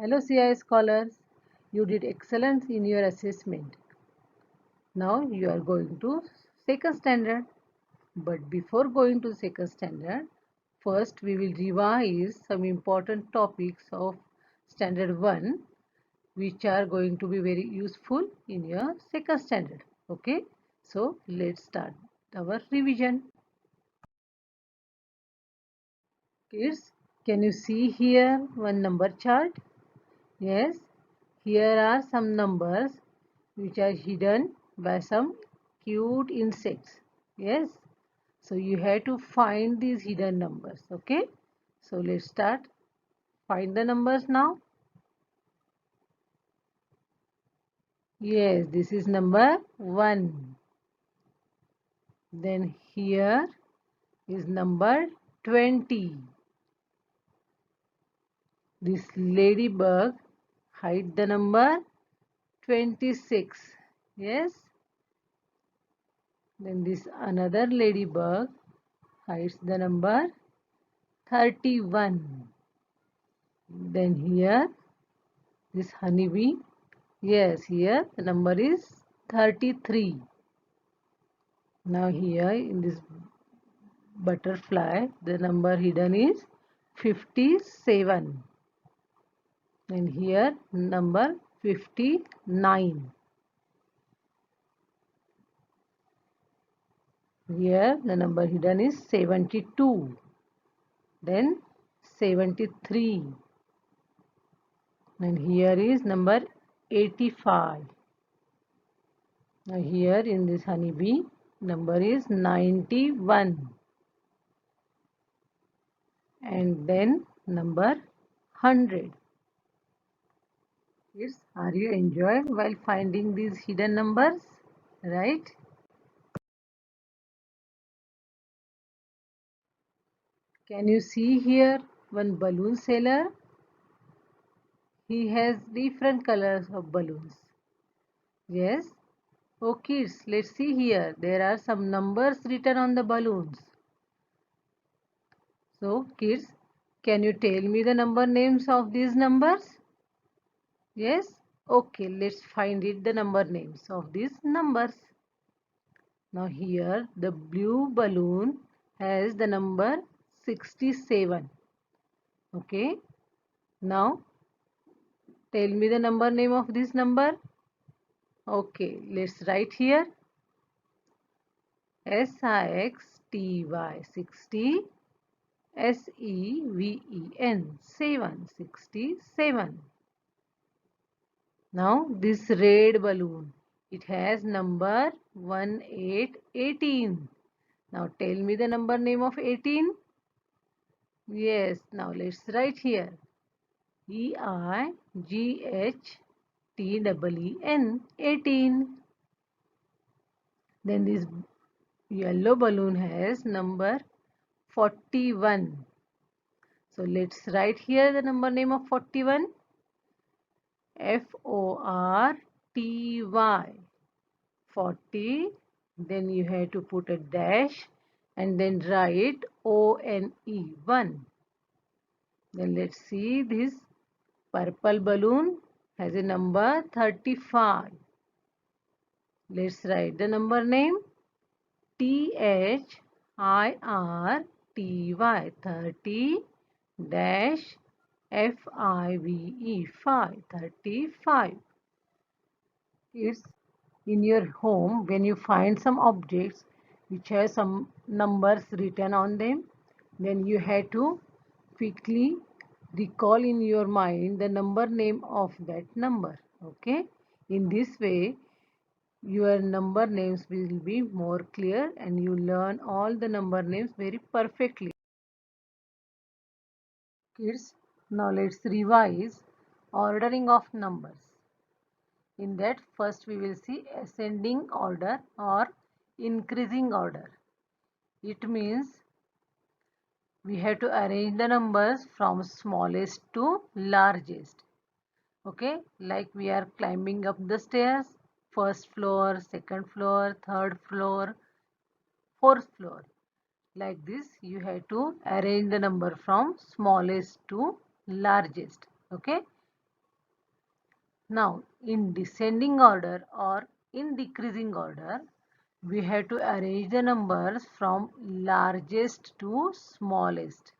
Hello CI scholars, you did excellent in your assessment. Now you are going to second standard. But before going to second standard, first we will revise some important topics of standard 1 which are going to be very useful in your second standard. Okay, so let's start our revision. Kids, can you see here one number chart? Yes, here are some numbers which are hidden by some cute insects. Yes, so you have to find these hidden numbers. Okay, so let's start. Find the numbers now. Yes, this is number 1. Then here is number 20. This ladybug hide the number 26. Yes. Then this another ladybug hides the number 31. Then here this honeybee. Yes, here the number is 33. Now here in this butterfly the number hidden is 57. And here number 59. Here the number hidden is 72. Then 73. And here is number 85. Now here in this honeybee number is 91. And then number 100. Kids, are you enjoying while finding these hidden numbers? Right? Can you see here one balloon seller? He has different colors of balloons. Yes? Oh kids, let's see here. There are some numbers written on the balloons. So kids, can you tell me the number names of these numbers? Yes? Okay, let's find it the number names of these numbers. Now here the blue balloon has the number 67. Okay. Now tell me the number name of this number. Okay, let's write here. SIXTY 60 SEVEN 767. Now this red balloon, it has number 1818. Now tell me the number name of 18. Yes, now let's write here. EIGHTEEN 18. Then this yellow balloon has number 41. So let's write here the number name of 41. FORTY 40. Then you have to put a dash and then write ONE 1. Then let's see, this purple balloon has a number 35. Let's write the number name THIRTY 30 dash FIVE 35. It's in your home when you find some objects which have some numbers written on them, then you have to quickly recall in your mind the number name of that number. Okay, in this way your number names will be more clear and you learn all the number names very perfectly. Kids, now let's revise ordering of numbers. In that, first we will see ascending order or increasing order. It means we have to arrange the numbers from smallest to largest. Okay, like we are climbing up the stairs, first floor, second floor, third floor, fourth floor. Like this, you have to arrange the number from smallest to largest. Okay, Now, in descending order or in decreasing order, we have to arrange the numbers from largest to smallest.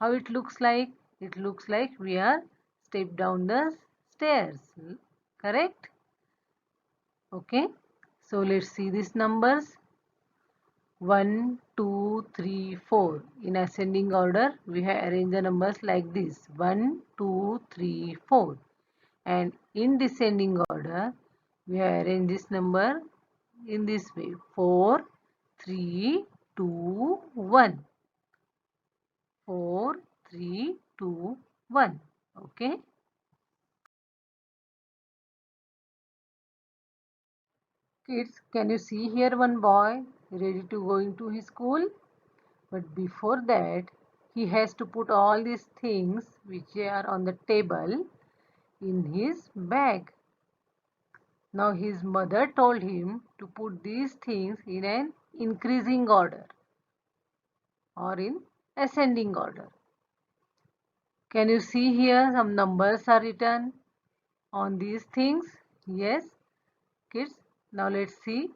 How it looks like? It looks like we are step down the stairs, correct? Okay, so let's see these numbers. 1, 2, 3, 4. In ascending order, we have arranged the numbers like this: 1, 2, 3, 4. And in descending order, we have arranged this number in this way: 4, 3, 2, 1. 4, 3, 2, 1. Okay. Kids, can you see here one boy ready to go into his school? But before that, he has to put all these things which are on the table in his bag. Now his mother told him to put these things in an increasing order or in ascending order. Can you see here some numbers are written on these things? Yes, kids. Now let's see.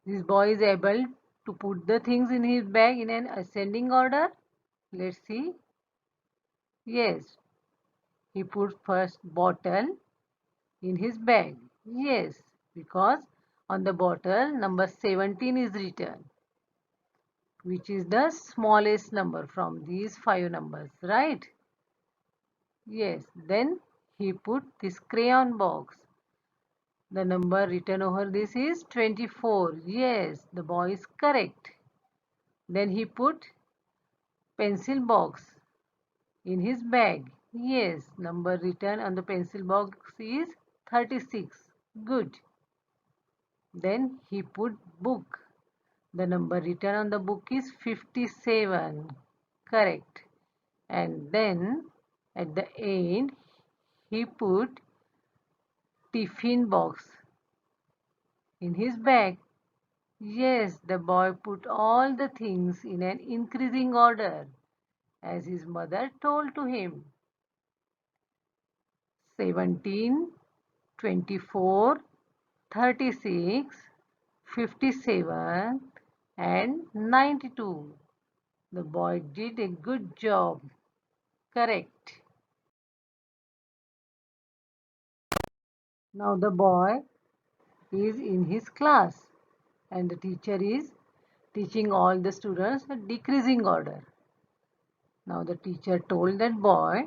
This boy is able to put the things in his bag in an ascending order. Let's see. Yes, he put first bottle in his bag. Yes, because on the bottle number 17 is written, which is the smallest number from these 5 numbers, right? Yes, then he put this crayon box. The number written over this is 24. Yes, the boy is correct. Then he put pencil box in his bag. Yes, number written on the pencil box is 36. Good. Then he put book. The number written on the book is 57. Correct. And then at the end he put tiffin box in his bag. Yes, the boy put all the things in an increasing order as his mother told to him. 17, 24, 36, 57 and 92. The boy did a good job. Correct. Now the boy is in his class and the teacher is teaching all the students a decreasing order. Now the teacher told that boy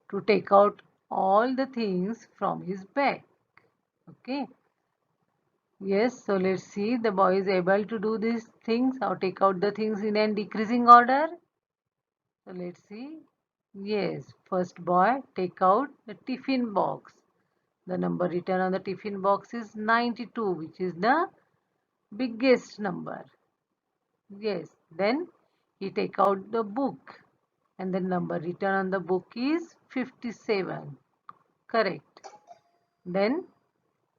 to take out all the things from his bag. Okay. Yes, so let's see the boy is able to do these things or take out the things in a decreasing order. So let's see. Yes, first boy take out the tiffin box. The number written on the tiffin box is 92, which is the biggest number. Yes, then he take out the book and the number written on the book is 57. Correct. Then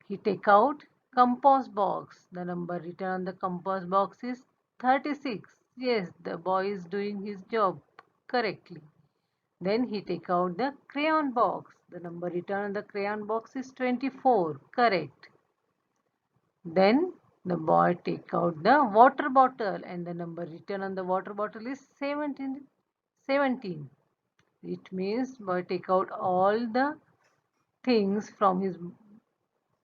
he take out compass box. The number written on the compass box is 36. Yes, the boy is doing his job correctly. Then he take out the crayon box. The number written on the crayon box is 24. Correct. Then the boy take out the water bottle and the number written on the water bottle is 17. 17. It means boy take out all the things from his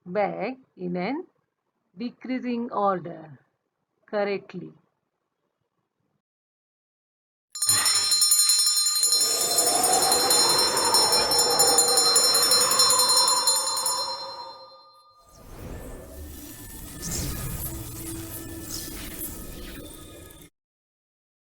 bag in an decreasing order correctly.